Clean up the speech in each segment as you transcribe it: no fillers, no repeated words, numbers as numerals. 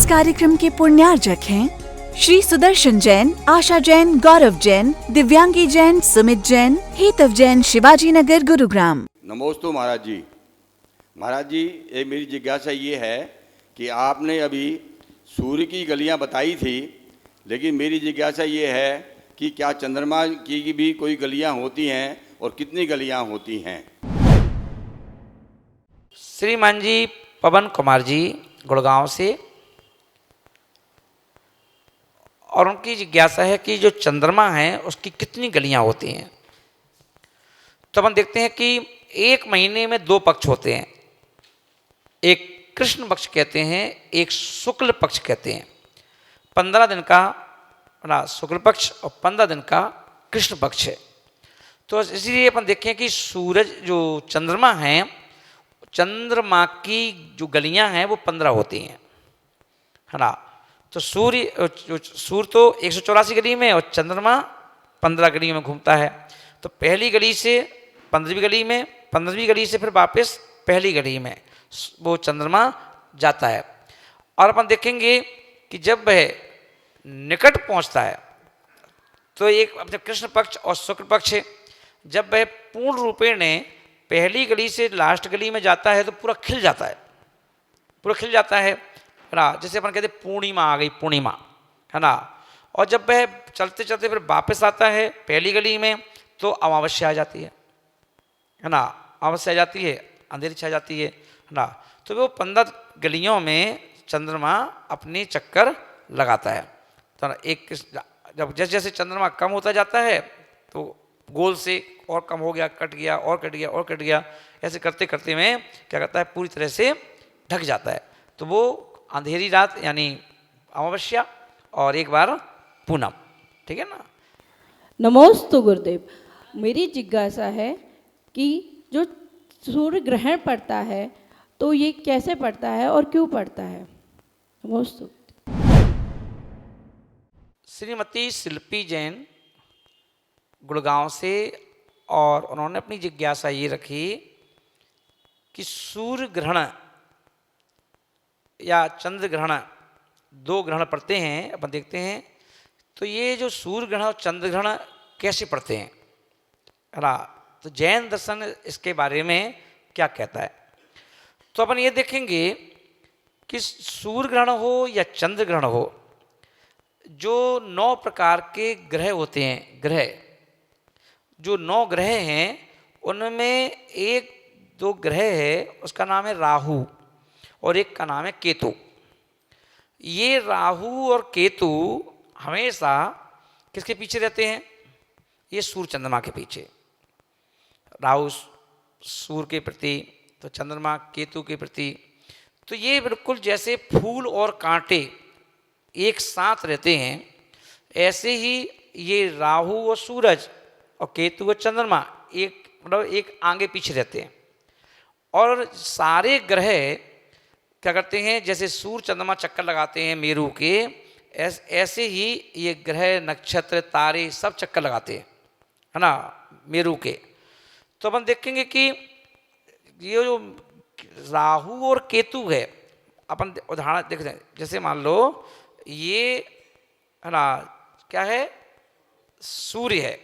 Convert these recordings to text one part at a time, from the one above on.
कार्यक्रम के पुण्यार्जक हैं श्री सुदर्शन जैन, आशा जैन, गौरव जैन, दिव्यांगी जैन, सुमित जैन, हेतव जैन, शिवाजी नगर, गुरुग्राम। नमोस्तु महाराज जी। महाराज जी, ये मेरी जिज्ञासा ये है कि आपने अभी सूर्य की गलियां बताई थी, लेकिन मेरी जिज्ञासा ये है कि क्या चंद्रमा की भी कोई गलियां होती हैं और कितनी गलियां होती हैं? श्रीमान जी पवन कुमार जी गुड़गांव से, और उनकी जिज्ञासा है कि जो चंद्रमा है उसकी कितनी गलियां होती हैं। तो अपन देखते हैं कि एक महीने में दो पक्ष होते हैं, एक कृष्ण पक्ष कहते हैं, एक शुक्ल पक्ष कहते हैं। 15 दिन का शुक्ल पक्ष और 15 दिन का कृष्ण पक्ष है। तो इसलिए अपन देखें कि सूरज जो चंद्रमा है, चंद्रमा की जो गलियां हैं वो 15 होती हैं, है ना। तो सूर्य तो 184 गली में और चंद्रमा 15 गलियों में घूमता है। तो पहली गली से 15वीं गली में, 15वीं गली से फिर वापस पहली गली में वो चंद्रमा जाता है। और अपन देखेंगे कि जब वह निकट पहुंचता है तो एक अपने कृष्ण पक्ष और शुक्ल पक्ष है, जब वह पूर्ण रूपेण पहली गली से लास्ट गली में जाता है तो पूरा खिल जाता है, पूरा खिल जाता है ना। जैसे अपन कहते पूर्णिमा आ गई, पूर्णिमा, है ना। और जब वह चलते चलते फिर वापस आता है पहली गली में तो अमावस्या आ जाती है ना। अमावस्या आ जाती है, अंधेरी छा जाती है ना। तो वो 15 गलियों में चंद्रमा अपने चक्कर लगाता है। तो एक जब जैसे जैसे चंद्रमा कम होता जाता है तो गोल से और कम हो गया, कट गया और कट गया और कट गया, ऐसे करते करते में क्या करता है, पूरी तरह से ढक जाता है। तो वो अंधेरी रात यानी अमावस्या और एक बार पूनम, ठीक है ना। नमोस्तु गुरुदेव। मेरी जिज्ञासा है कि जो सूर्य ग्रहण पड़ता है तो ये कैसे पड़ता है और क्यों पड़ता है? नमोस्तु। श्रीमती शिल्पी जैन गुड़गांव से, और उन्होंने अपनी जिज्ञासा ये रखी कि सूर्य ग्रहण या चंद्र ग्रहण, दो ग्रहण पड़ते हैं अपन देखते हैं। तो ये जो सूर्य ग्रहण और चंद्र ग्रहण कैसे पड़ते हैं, है ना। तो जैन दर्शन इसके बारे में क्या कहता है, तो अपन ये देखेंगे कि सूर्य ग्रहण हो या चंद्र ग्रहण हो, जो 9 प्रकार के ग्रह होते हैं, ग्रह जो 9 ग्रह हैं उनमें एक दो ग्रह है उसका नाम है राहु और एक का नाम है केतु। ये राहु और केतु हमेशा किसके पीछे रहते हैं? ये सूर्य चंद्रमा के पीछे। राहु सूर्य के प्रति तो चंद्रमा केतु के प्रति। तो ये बिल्कुल जैसे फूल और कांटे एक साथ रहते हैं, ऐसे ही ये राहु और सूरज और केतु और चंद्रमा एक मतलब एक आगे पीछे रहते हैं। और सारे ग्रह क्या करते हैं, जैसे सूर्य चंद्रमा चक्कर लगाते हैं मेरू के, ऐसे ही ये ग्रह नक्षत्र तारे सब चक्कर लगाते हैं, है ना, मेरू के। तो अपन देखेंगे कि ये जो राहु और केतु है, अपन उदाहरण देखते हैं, जैसे मान लो ये, है ना, क्या है, सूर्य है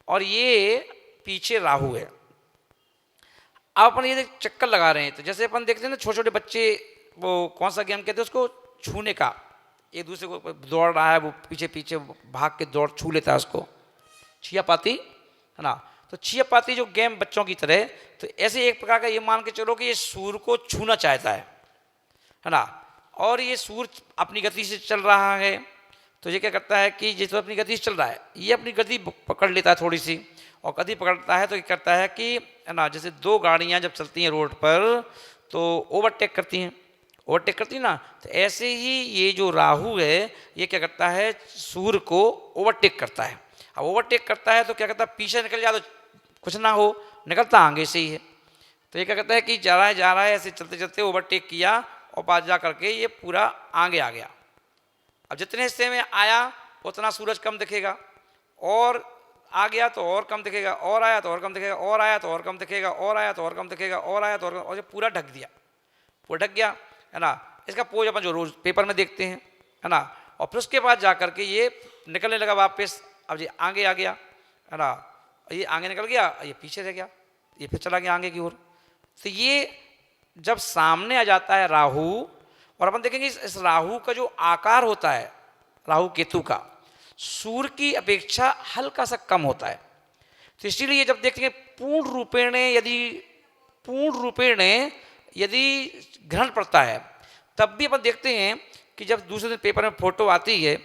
और ये पीछे राहु है। अब अपन ये चक्कर लगा रहे हैं, तो जैसे अपन देखते हैं ना छोटे छोटे बच्चे, वो कौन सा गेम कहते हैं उसको, छूने का, एक दूसरे को दौड़ रहा है, वो पीछे पीछे भाग के दौड़ छू लेता है उसको, छिया पाती, है ना। तो छिया पाती जो गेम बच्चों की तरह, तो ऐसे एक प्रकार का ये मान के चलो कि ये सूर्य को छूना चाहता है ना। और ये सूर्य अपनी गति से चल रहा है, तो ये क्या करता है कि जिस अपनी गति से चल रहा है ये अपनी गति पकड़ लेता है थोड़ी सी, और गति पकड़ता है तो ये करता है कि, है ना, जैसे दो गाड़ियां जब चलती हैं रोड पर तो ओवरटेक करती हैं, ओवरटेक करती है ना। तो ऐसे ही ये जो राहु है ये क्या करता है, सूर्य को ओवरटेक करता है। अब ओवरटेक करता है तो क्या करता है, पीछे निकल जाए तो कुछ ना हो, निकलता आगे से ही है। तो ये क्या करता है कि जा रहा है ऐसे चलते चलते ओवरटेक किया और बाद जा करके ये पूरा आगे आ गया। अब जितने हिस्से में आया उतना सूरज कम दिखेगा, और आ गया तो और कम दिखेगा, और आया तो और कम दिखेगा, और आया तो और कम दिखेगा, और आया तो और कम दिखेगा, और आया तो और जब पूरा ढक दिया, पूरा ढक गया, है ना। इसका पोज अपन जो रोज पेपर में देखते हैं, है ना। और फिर उसके बाद जा करके ये निकलने लगा वापस, अब ये आगे आ गया, है ना, ये आगे निकल गया, ये पीछे रह गया, ये फिर चला गया आगे की ओर। तो ये जब सामने आ जाता है राहु, और अपन देखेंगे इस राहु का जो आकार होता है, राहु केतु का, सूर्य की अपेक्षा हल्का सा कम होता है। तो इसीलिए जब देखेंगे पूर्ण रूपेण यदि ग्रहण पड़ता है, तब भी अपन देखते हैं कि जब दूसरे दिन पेपर में फोटो आती है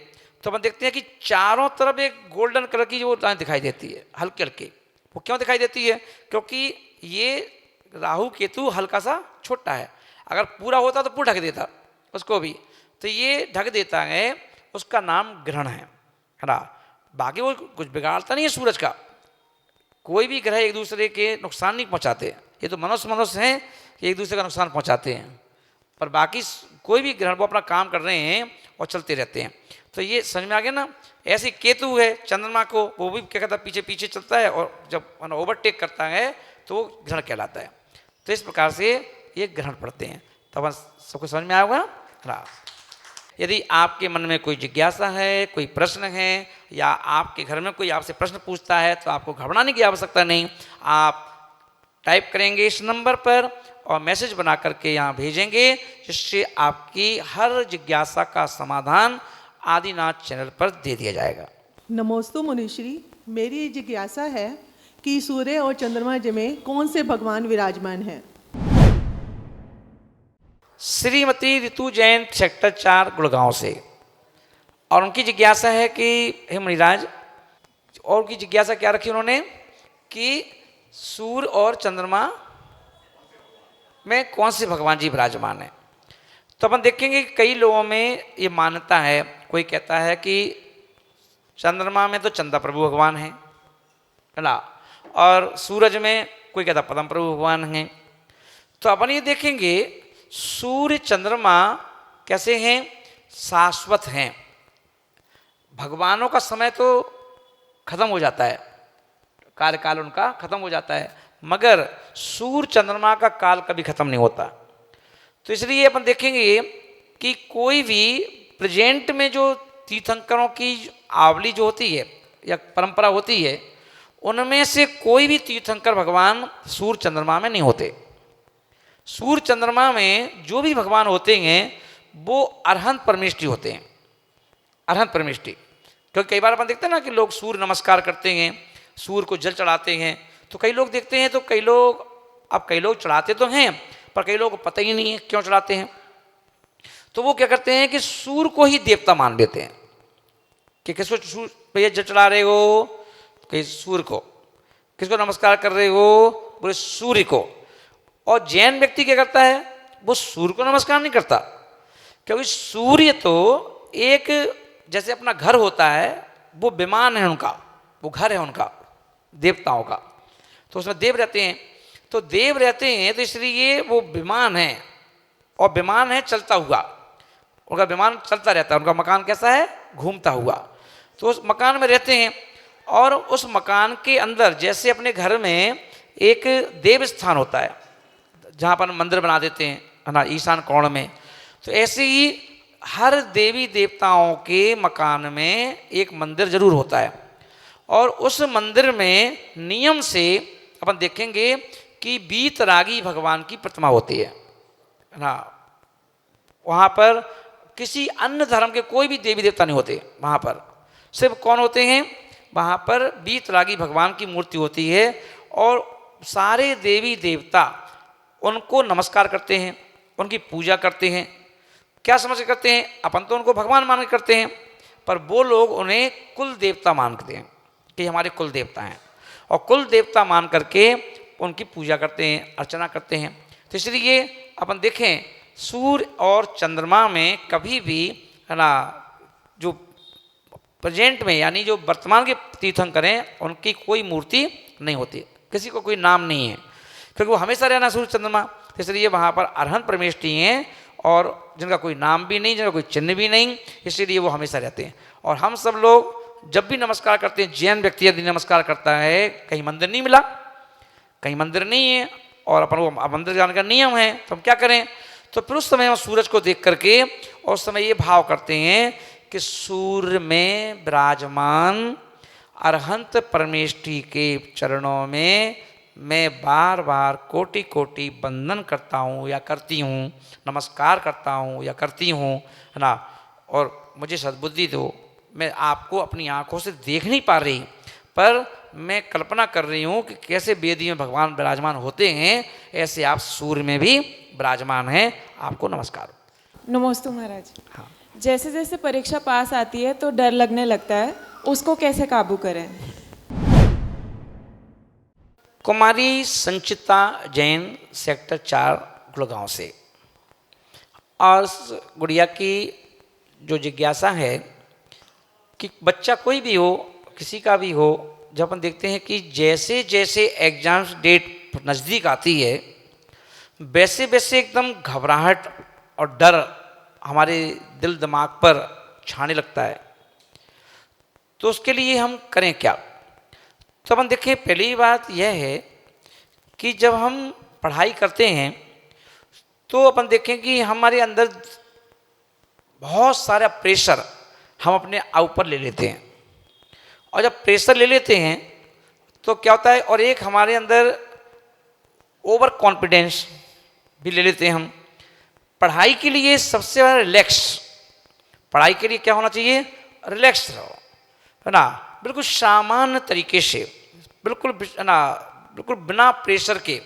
तो अपन देखते हैं कि चारों तरफ एक गोल्डन कलर की जो लाइन दिखाई देती है हल्के हल्के। वो क्यों दिखाई देती है? क्योंकि ये राहु केतु हल्का सा छोटा है, अगर पूरा होता तो पूरा ढक देता उसको भी, तो ये ढक देता है, उसका नाम ग्रहण है ना। बाकी वो कुछ बिगाड़ता नहीं है सूरज का, कोई भी ग्रह एक दूसरे के नुकसान नहीं पहुंचाते। ये तो मनुष्य हैं कि एक दूसरे का नुकसान पहुंचाते हैं, पर बाकी कोई भी ग्रहण वो अपना काम कर रहे हैं और चलते रहते हैं। तो ये समझ में आ गया ना। ऐसे केतु है चंद्रमा को, वो भी क्या कहता है पीछे पीछे चलता है, और जब ओवरटेक करता है तो वो ग्रहण कहलाता है। तो इस प्रकार से ये ग्रहण पड़ते हैं। तो अपन सबको समझ में आएगा ना। यदि आपके मन में कोई जिज्ञासा है, कोई प्रश्न है, या आपके घर में कोई आपसे प्रश्न पूछता है, तो आपको घबराने की आवश्यकता नहीं। आप टाइप करेंगे इस नंबर पर और मैसेज बना करके यहाँ भेजेंगे, जिससे आपकी हर जिज्ञासा का समाधान आदिनाथ चैनल पर दे दिया जाएगा। नमोस्तु मुनिश्री, मेरी जिज्ञासा है कि सूर्य और चंद्रमा में कौन से भगवान विराजमान हैं? श्रीमती ऋतु जैन सेक्टर 4 गुड़गांव से, और उनकी जिज्ञासा है कि हे मुनिराज, और उनकी जिज्ञासा क्या रखी उन्होंने कि सूर्य और चंद्रमा में कौन से भगवान जी विराजमान है। तो अपन देखेंगे कई लोगों में ये मान्यता है, कोई कहता है कि चंद्रमा में तो चंद्र प्रभु भगवान है ना, और सूरज में कोई कहता पद्म प्रभु भगवान हैं। तो अपन ये देखेंगे सूर्य चंद्रमा कैसे हैं, शाश्वत हैं। भगवानों का समय तो खत्म हो जाता है, कार्यकाल उनका खत्म हो जाता है, मगर सूर्य चंद्रमा का काल कभी खत्म नहीं होता। तो इसलिए अपन देखेंगे कि कोई भी प्रेजेंट में जो तीर्थंकरों की आवली जो होती है या परंपरा होती है, उनमें से कोई भी तीर्थंकर भगवान सूर्य चंद्रमा में नहीं होते। सूर्य चंद्रमा में जो भी भगवान होते हैं वो अरहंत परमेष्टि होते हैं, अरहंत परमेष्टि। क्योंकि कई बार अपन देखते हैं ना कि लोग सूर्य नमस्कार करते हैं, सूर्य को जल चढ़ाते हैं, तो कई लोग देखते हैं, तो कई लोग चढ़ाते तो हैं, पर कई लोगों को पता ही नहीं है क्यों चढ़ाते हैं। तो वो क्या करते हैं कि सूर्य को ही देवता मान लेते हैं कि किसको भैया जल चढ़ा रहे हो, कहीं सूर्य को, किसको नमस्कार कर रहे हो, बोले सूर्य को। और जैन व्यक्ति क्या करता है, वो सूर्य को नमस्कार नहीं करता, क्योंकि सूर्य तो एक जैसे अपना घर होता है, वो विमान है उनका, वो घर है उनका देवताओं का, तो उसमें देव रहते हैं। तो देव रहते हैं तो इसलिए वो विमान है, और विमान है चलता हुआ, उनका विमान चलता रहता है। उनका मकान कैसा है, घूमता हुआ। तो उस मकान में रहते हैं, और उस मकान के अंदर जैसे अपने घर में एक देव स्थान होता है जहाँ पर मंदिर बना देते हैं, है ना, ईशान कोण में, तो ऐसे ही हर देवी देवताओं के मकान में एक मंदिर जरूर होता है। और उस मंदिर में नियम से अपन देखेंगे कि बीतरागी भगवान की प्रतिमा होती है ना। वहाँ पर किसी अन्य धर्म के कोई भी देवी देवता नहीं होते, वहाँ पर सिर्फ कौन होते हैं, वहाँ पर बीतरागी भगवान की मूर्ति होती है, और सारे देवी देवता उनको नमस्कार करते हैं, उनकी पूजा करते हैं। क्या समझ के करते हैं, अपन तो उनको भगवान मान के करते हैं, पर वो लोग उन्हें कुल देवता मानते हैं कि हमारे कुल देवता हैं, और कुल देवता मान करके उनकी पूजा करते हैं, अर्चना करते हैं। तो इसलिए अपन देखें सूर्य और चंद्रमा में कभी भी, है ना, जो प्रेजेंट में यानी जो वर्तमान के तीर्थंकर हैं उनकी कोई मूर्ति नहीं होती, किसी को कोई नाम नहीं है, क्योंकि वो हमेशा रहना सूर्य चंद्रमा। इसलिए वहाँ पर अरहंत परमेष्टि हैं, और जिनका कोई नाम भी नहीं, जिनका कोई चिन्ह भी नहीं, इसलिए वो हमेशा रहते हैं। और हम सब लोग जब भी नमस्कार करते हैं, जैन व्यक्ति यदि नमस्कार करता है, कहीं मंदिर नहीं मिला, कहीं मंदिर नहीं है, और अपन वो मंदिर जाने का नियम है, तो हम क्या करें, तो फिर उस समय हम सूरज को देख करके और उस समय ये भाव करते हैं कि सूर्य में विराजमान अरहंत परमेष्ठी के चरणों में मैं बार बार कोटि कोटि वंदन करता हूँ या करती हूँ, नमस्कार करता हूँ या करती हूँ, है ना। और मुझे सद्बुद्धि दो, मैं आपको अपनी आंखों से देख नहीं पा रही, पर मैं कल्पना कर रही हूँ कि कैसे वेदी में भगवान विराजमान होते हैं, ऐसे आप सूर्य में भी विराजमान हैं। आपको नमस्कार। नमोस्तु महाराज। हाँ। जैसे जैसे परीक्षा पास आती है तो डर लगने लगता है, उसको कैसे काबू करें? कुमारी संचिता जैन, सेक्टर 4, गुड़गांव से। और इस गुड़िया की जो जिज्ञासा है कि बच्चा कोई भी हो, किसी का भी हो, जब अपन देखते हैं कि जैसे जैसे एग्जाम्स डेट नज़दीक आती है वैसे वैसे एकदम घबराहट और डर हमारे दिल दिमाग पर छाने लगता है। तो उसके लिए हम करें क्या? तो अपन देखें, पहली बात यह है कि जब हम पढ़ाई करते हैं तो अपन देखें कि हमारे अंदर बहुत सारा प्रेशर हम अपने ऊपर ले लेते हैं। और जब प्रेशर ले लेते हैं तो क्या होता है, और एक हमारे अंदर ओवर कॉन्फिडेंस भी ले लेते हैं हम। पढ़ाई के लिए सबसे ज़्यादा रिलैक्स, पढ़ाई के लिए क्या होना चाहिए? रिलैक्स रहो, है ना, बिल्कुल सामान्य तरीके से, बिल्कुल है ना, बिल्कुल बिना प्रेशर के,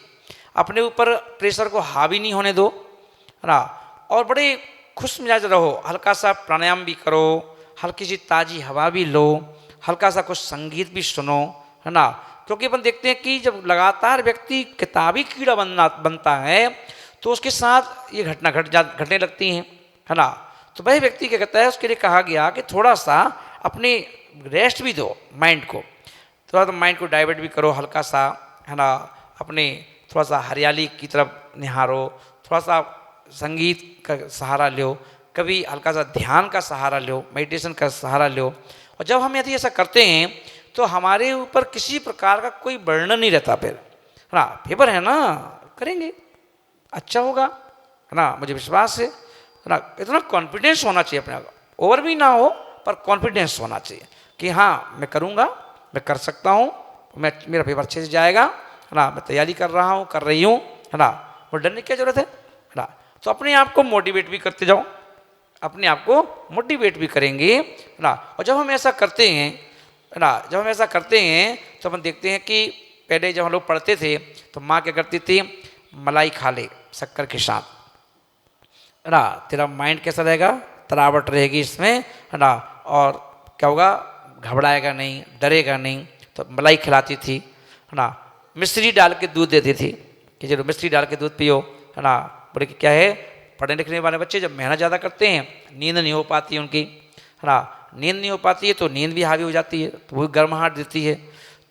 अपने ऊपर प्रेशर को हावी नहीं होने दो, है ना। और बड़े खुश मिजाज रहो, हल्का सा प्राणायाम भी करो, हल्की सी ताज़ी हवा भी लो, हल्का सा कुछ संगीत भी सुनो, है ना। क्योंकि अपन देखते हैं कि जब लगातार व्यक्ति किताबी कीड़ा बनता है तो उसके साथ ये घटना घटने लगती हैं, है ना। तो वही व्यक्ति क्या कहता है, उसके लिए कहा गया कि थोड़ा सा अपने रेस्ट भी दो माइंड को, थोड़ा सा माइंड को डाइवर्ट भी करो हल्का सा, है ना। अपने थोड़ा सा हरियाली की तरफ निहारो, थोड़ा सा संगीत का सहारा लो, कभी हल्का सा ध्यान का सहारा लो, मेडिटेशन का सहारा लो। और जब हम यदि ऐसा करते हैं तो हमारे ऊपर किसी प्रकार का कोई बर्डन नहीं रहता फिर, है ना। पेपर है ना, करेंगे, अच्छा होगा, है ना, मुझे विश्वास है ना। इतना कॉन्फिडेंस होना चाहिए अपने आप, ओवर भी ना हो पर कॉन्फिडेंस होना चाहिए कि हाँ मैं करूँगा, मैं कर सकता हूँ, मेरा पेपर अच्छे से जाएगा, है ना, मैं तैयारी कर रहा हूँ, कर रही हूँ, है ना। वो डरने की क्या जरूरत है ना। तो अपने आप को मोटिवेट भी करते जाओ, अपने आप को मोटिवेट भी करेंगे, है ना। और जब हम ऐसा करते हैं, है ना, जब हम ऐसा करते हैं तो हम देखते हैं कि पहले जब हम लोग पढ़ते थे तो माँ क्या करती थी, मलाई खा ले शक्कर के साथ, है ना, तेरा माइंड कैसा रहेगा, तरावट रहेगी इसमें, है ना, और क्या होगा, घबराएगा नहीं, डरेगा नहीं। तो मलाई खिलाती थी, है ना, मिश्री डाल के दूध देती थी कि चलो मिश्री डाल के दूध पियो, है ना। बोले कि क्या है, पढ़ने लिखने वाले बच्चे जब मेहनत ज़्यादा करते हैं, नींद नहीं हो पाती है उनकी, है ना, नींद नहीं हो पाती है तो नींद भी हावी हो जाती है, तो वो गर्माहट देती है,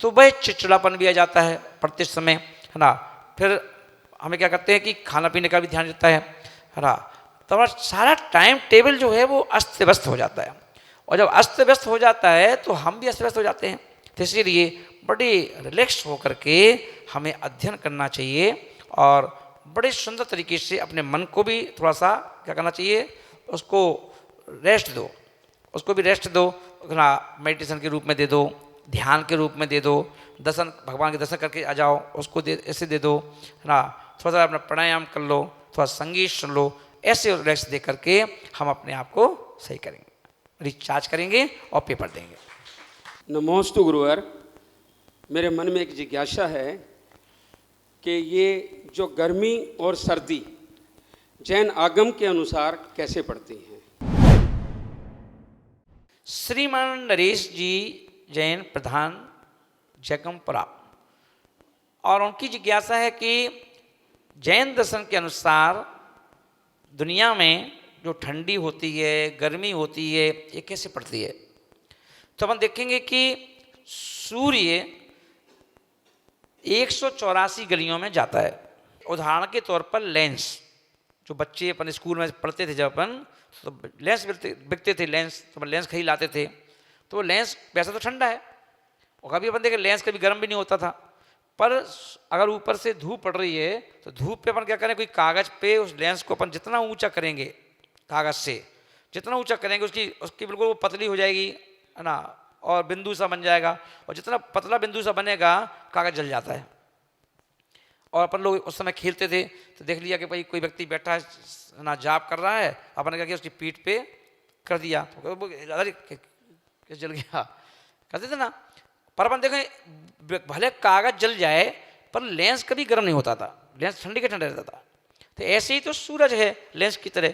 तो वह चिड़चिड़ापन भी आ जाता है पढ़ते समय, है ना। फिर हमें क्या करते हैं कि खाना पीने का भी ध्यान रहता है ना। तो हमारा सारा टाइम टेबल जो है वो अस्त व्यस्त हो जाता है, और जब अस्त व्यस्त हो जाता है तो हम भी अस्त व्यस्त हो जाते हैं। तो इसीलिए बड़े रिलैक्स होकर के हमें अध्ययन करना चाहिए, और बड़े सुंदर तरीके से अपने मन को भी थोड़ा सा क्या करना चाहिए, उसको रेस्ट दो, उसको भी रेस्ट दो, ना मेडिटेशन के रूप में दे दो, ध्यान के रूप में दे दो, दर्शन, भगवान के दर्शन करके आ जाओ, उसको दे ऐसे दे दो, है ना। थोड़ा सा अपना प्राणायाम कर लो, थोड़ा संगीत सुन लो, ऐसे रिलैक्स दे करके हम अपने आप को सही करेंगे, रिचार्ज करेंगे और पेपर देंगे। नमोस्तु गुरुवर। मेरे मन में एक जिज्ञासा है कि ये जो गर्मी और सर्दी जैन आगम के अनुसार कैसे पड़ती हैं? श्रीमान नरेश जी जैन, प्रधान जगमपुरा, और उनकी जिज्ञासा है कि जैन दर्शन के अनुसार दुनिया में जो ठंडी होती है, गर्मी होती है, ये कैसे पड़ती है। तो हम देखेंगे कि सूर्य 184 गलियों में जाता है। उदाहरण के तौर पर लेंस, जो बच्चे अपन स्कूल में पढ़ते थे, जब अपन तो लेंस बिकते थे, लेंस तो अपन लेंस खरीद लाते थे, तो वो लेंस वैसा तो ठंडा है, और कभी अपन देखें लेंस कभी गर्म भी नहीं होता था, पर अगर ऊपर से धूप पड़ रही है तो धूप पे अपन क्या करें, कोई कागज़ पे उस लेंस को अपन जितना ऊंचा करेंगे, कागज़ से जितना ऊंचा करेंगे उसकी बिल्कुल वो पतली हो जाएगी, है ना, और बिंदु सा बन जाएगा, और जितना पतला बिंदु सा बनेगा कागज़ जल जाता है। और अपन लोग उस समय खेलते थे तो देख लिया कि भाई कोई व्यक्ति बैठा है ना, जाप कर रहा है, अपन क्या किया उसकी पीठ पे कर दिया तो अरे जल गया, कहते थे ना। पर अपन देखें भले कागज़ जल जाए पर लेंस कभी गर्म नहीं होता था, लेंस ठंडे के ठंडे रहता था। तो ऐसे ही तो सूरज है लेंस की तरह,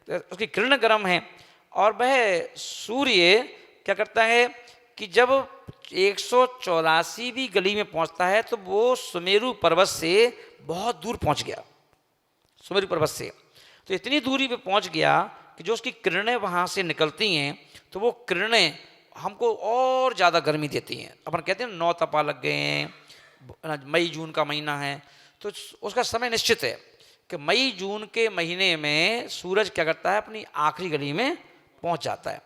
तो उसकी किरण गर्म है, और वह सूर्य क्या करता है कि जब 184वीं गली में पहुंचता है तो वो सुमेरु पर्वत से बहुत दूर पहुंच गया, सुमेरु पर्वत से तो इतनी दूरी पे पहुंच गया कि जो उसकी किरणें वहाँ से निकलती हैं तो वो किरणें हमको और ज़्यादा गर्मी देती हैं। अपन कहते हैं 9 तपा लग गए हैं, मई जून का महीना है, तो उसका समय निश्चित है कि मई जून के महीने में सूरज क्या करता है, अपनी आखिरी गली में पहुंच जाता है।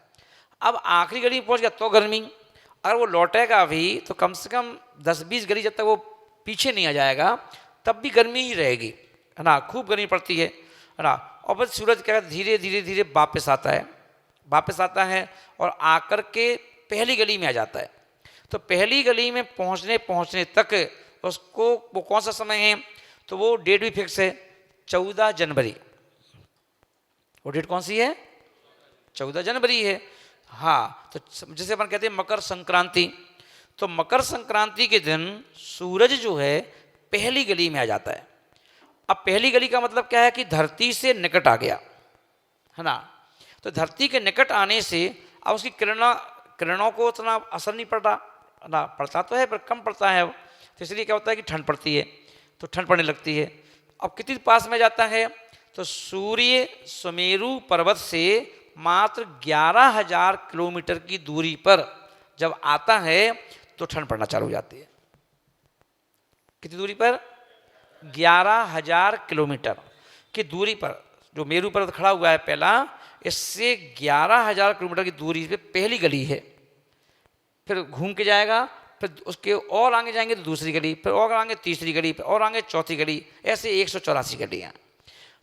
अब आखिरी गली में पहुंच गया तो गर्मी, अगर वो लौटेगा भी तो कम से कम 10-20 गली जब तक वो पीछे नहीं आ जाएगा तब भी गर्मी ही रहेगी, है ना, खूब गर्मी पड़ती है ना। और बस सूरज क्या धीरे धीरे धीरे वापस आता है और आकर के पहली गली में आ जाता है। तो पहली गली में पहुंचने तक उसको वो कौन सा समय है, तो वो डेट भी फिक्स है 14 जनवरी। वो डेट कौन सी है, 14 जनवरी है। हाँ, तो जैसे अपन कहते हैं मकर संक्रांति, तो मकर संक्रांति के दिन सूरज जो है पहली गली में आ जाता है। अब पहली गली का मतलब क्या है कि धरती से निकट आ गया, है ना। तो धरती के निकट आने से अब उसकी किरणों को उतना असर नहीं पड़ता ना, पड़ता तो है पर कम पड़ता है। तो इसलिए क्या होता है कि ठंड पड़ती है, तो ठंड पड़ने लगती है। अब कितनी पास में जाता है, तो सूर्य सुमेरु पर्वत से मात्र 11,000 किलोमीटर की दूरी पर जब आता है तो ठंड पड़ना चालू हो जाती है। कितनी दूरी पर, 11,000 किलोमीटर की दूरी पर जो मेरू पर्वत खड़ा हुआ है पहला, इससे 11,000 किलोमीटर की दूरी पे पहली गली है। फिर घूम के जाएगा, फिर उसके और आगे जाएंगे तो दूसरी गली, फिर और आगे तीसरी गली, फिर और आगे चौथी गली, ऐसे 184 गलियाँ।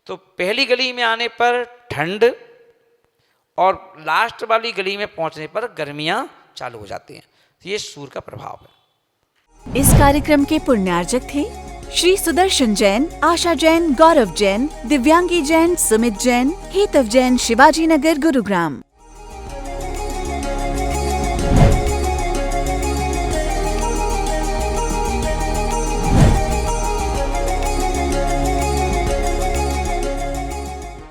तो पहली गली में आने पर ठंड और लास्ट वाली गली में पहुंचने पर गर्मियां चालू हो जाती हैं। तो ये सूर्य का प्रभाव है। इस कार्यक्रम के पुण्यार्जक थे श्री सुदर्शन जैन, आशा जैन, गौरव जैन, दिव्यांगी जैन, सुमित जैन, हेतव जैन, शिवाजी नगर, गुरुग्राम।